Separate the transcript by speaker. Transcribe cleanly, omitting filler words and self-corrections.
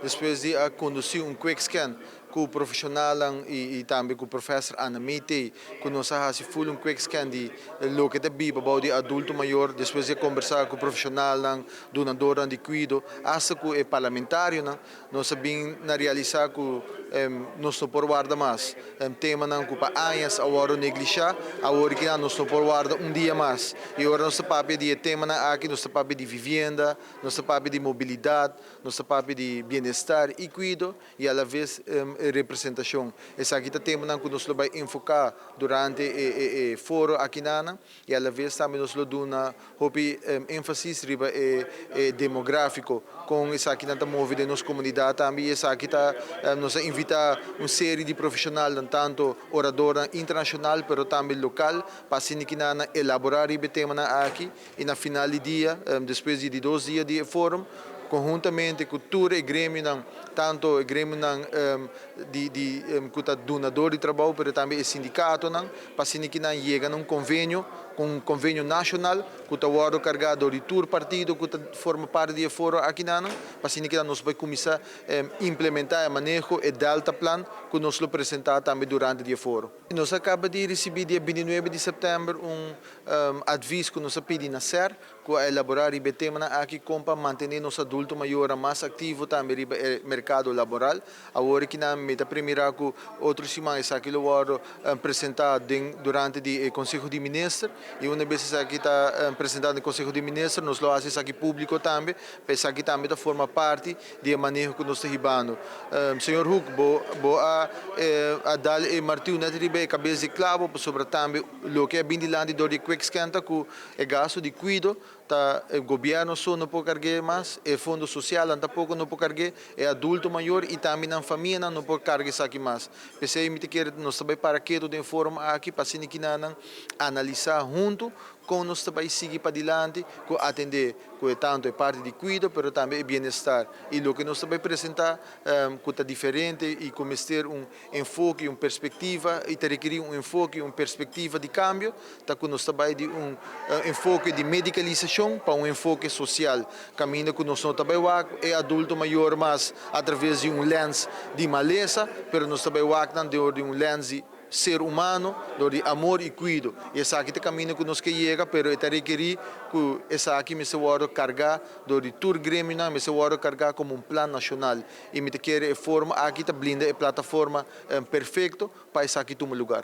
Speaker 1: Depois de conduzir quick scan com o profissional e também com o professor Ana Meite, que nós fazemos full quick scan de lo que é biba, de adulto maior, depois de conversar com o profissional, donador de cuido, até com o parlamentário, nós sabemos realizar com nós não podemos guardar mais. Tema não culpa anos, agora negligenciar, agora que nós não podemos guardar dia mais. E agora nós sabemos de tema aqui, nós sabemos de vivenda, nós sabemos de mobilidade, nós sabemos de bem-estar e cuido e à vez representação. Esse aqui é o tema que nós vamos enfocar durante o foro aqui e à vez também nós vamos dar ênfase sobre demográfico com esse aqui que move de nossa comunidade também. Esse aqui nós invita uma série de profissionais, tanto oradora internacional, mas também local, para elaborar o tema aqui e na final do dia, depois de 2 dias de fórum, conjuntamente com cultura e grêmio, tanto o grêmio de donador de trabalho, mas também o sindicato, para que chegue a um convênio nacional, que está carregado de todo partido, que forma parte do fórum aqui, para que nós vamos começar a implementar o manejo e delta plan que nós vamos apresentar também durante o fórum. Nós acabamos de receber, dia 29 de setembro, aviso que nós pedimos na SER, que elaborar o tema aqui para manter nosso adulto maior mais ativo também no mercado laboral. Agora que na primeira que outros semanas aqui lo vou apresentar durante o Conselho de Ministros e uma vez aqui está apresentado no Conselho de Ministros, nós lo fazemos aqui público também, para que também forma parte do manejo que nós estamos fazendo. Senhor Hugo, vou dar o martelo na cabeça de clavo sobre também o que é bem de lá de quick scan que é gasto de cuido. O governo só não pode carregar mais, o fundo social tampouco não pode carregar, o adulto maior e também a família não pode carregar isso aqui mais. Pensei que nós também para que do fórum aqui para que analisar junto com nós também seguir para adiante, com atender com tanto a parte de cuidado, mas também o bem-estar. E o que nós também apresentar que está diferente e como ter enfoque, uma perspectiva e requerir enfoque, uma perspectiva de cambio, está com nós também de enfoque de medicalização para enfoque social. Caminho que nós também é adulto maior, mas através de lens de maleza, mas nós também de lens de ser humano, de amor e cuido. E esse aqui é o caminho que nós queremos, mas está requerir que esse aqui me se pode carregar de todo grêmio, me se pode carregar como plano nacional. E me quer forma aqui está blinda a plataforma perfeita para esse aqui tomar lugar.